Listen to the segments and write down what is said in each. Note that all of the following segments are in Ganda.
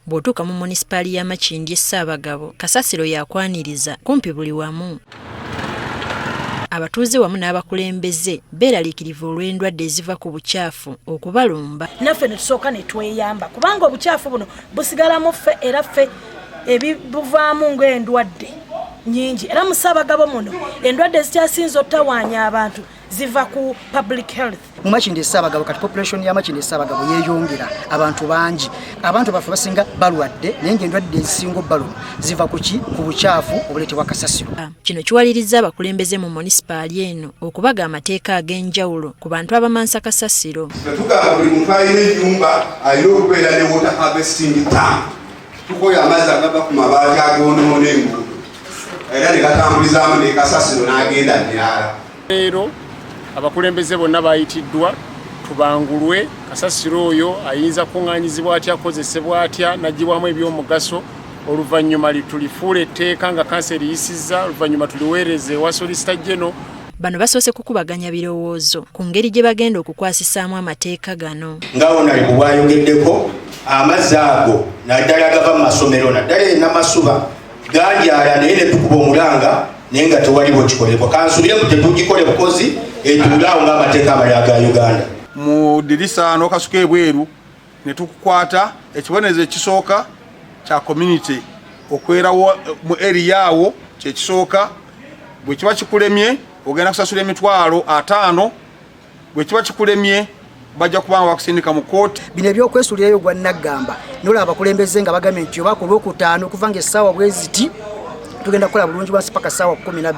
bw'otuuka mu munisipaali ya Makindye Ssaabagabo kasasiro yakwaniriza kumpi buli wamu. Abatuuze wamu n'abakulembeze beeraliikirivu olw'endwadde eziva ku bukyafu okubalumba. Naffe ne tusooka ne tweyamba kubanga obukyafu buno busigalamu ffe era ffe ebibuvaamu ng'endwadde nyingi. Era mu Ssaabagabo muno endwadde ezikyasinze ottawaanya abantu ziva ku public health. Mu Makindye Ssaabagabo kati population ya Makindye Ssaabagabo yeeyongera abantu bangi. Abantu baffe basinga balwadde naye ng'endwadde ezisinga obbaluma ziva ku bukyafu obuleetebwa kasasiro. Kino kiwaliriza abakulembeze mu munisipaali eno okubaga amateeka ag'enjawulo ku bantu abamansa kasasiro. Tugamba buli muntu alina ennyumba alina okubeera ne water harvesting tank. Tukoya amazzi agava ku mabaati agoonoona enguudo era ne gatambulizaamu ne kasasiro n'agenda Nyala. Leero abakulembeze bonna bayitiddwa tubangulwe kasasiro oyo ayinza kuŋŋaanyizibwa atya akozesebwa atya n'aggyibwamu eby'omugaso oluvannyuma tulifuula etteeka nga kanseri yisizza oluvannyuma tuliweereze ewa Solicitor General. Bano basoose kukubaganya birowoozo ku ngeri gye bagenda okukwasisaamu amateeka gano. Nga Honorable bw'ayogeddeko amazzi ago naddala agava mu masomero naddala ennamasuba ganjala naye ne tukuba omulanga naye nga tewaliwo kikolebwa. Kansubire mu tetugikole bukozi etuulaawo ng'amateeka amalala ga Uganda. Mu ddirisa n'okasuka ebweru ne tukukwata ekibonerezo ekisooka kya community okwerawo mu area awo kye kisooka bwe kiba kikulemye ogenda kusasula $50,000 bwe kiba kikulemye bajja kubanga bakusindika mu kooti. Bino ebyokwesuulirayo gwa Naggamba nola abakulembeze nga bagambye nti oba ku Lwokutaano okuva ng'essaawa bwe ziti tugenda kukola bulungi bwansi paka ssaawa 12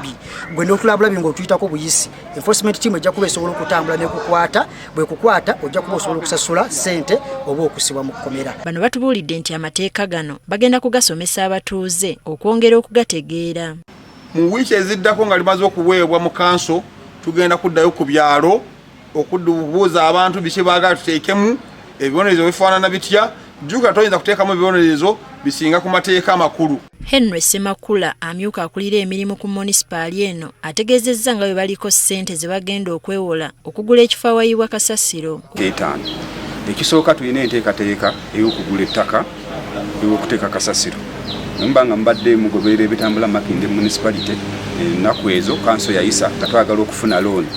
gwe n'otulabulabi ng'otuyitako buyisi. Enforcement team ejja kuba esobola okutambula n'ekukwata bwe kukwata ojja kuba osobola okusasula ssente oba okusibwa mu kkomera. Bano batubuulidde nti amateeka gano bagenda kugasomesa abatuuze okwongera okugategeera. Mu wiiki eziddako nga limaze okuweebwa mu kanso tugenda kuddayo ku byalo okubuuza abantu biki baagala tuteekemu ebibonerezo bifaanana bitya. Jjukira toyinza kuteekamu ebibonerezo bisinga ku mateeka amakulu. Henry Semakula amyuka akulira emirimu ku munisipaali eno ategeezezza nga bwe baliko ssente ze bagenda okwewola okugula ekifo awayiibwa kasasiro. Ekisooka tulina enteekateeka ey'okugula ettaka ey'okuteeka kasasiro. Mbanga mbadde mugoberera ebitambula Makindye municipality ennaku ezo kanso yayisa nga twagala okufuna looni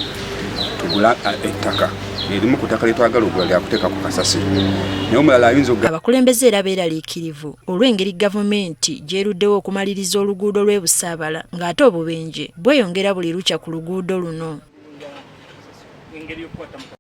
tugula ettaka erimu ku ttaka lyetwagala okugula lya kuteeka ku kasasiro. Naye omulala ayinza abakulembeze era beeraliikirivu olw'engeri gavumenti gyeruddewo okumaliriza oluguudo lw'e Busaabala ng'ate obubenje bweyongera buli lukya ku luguudo luno.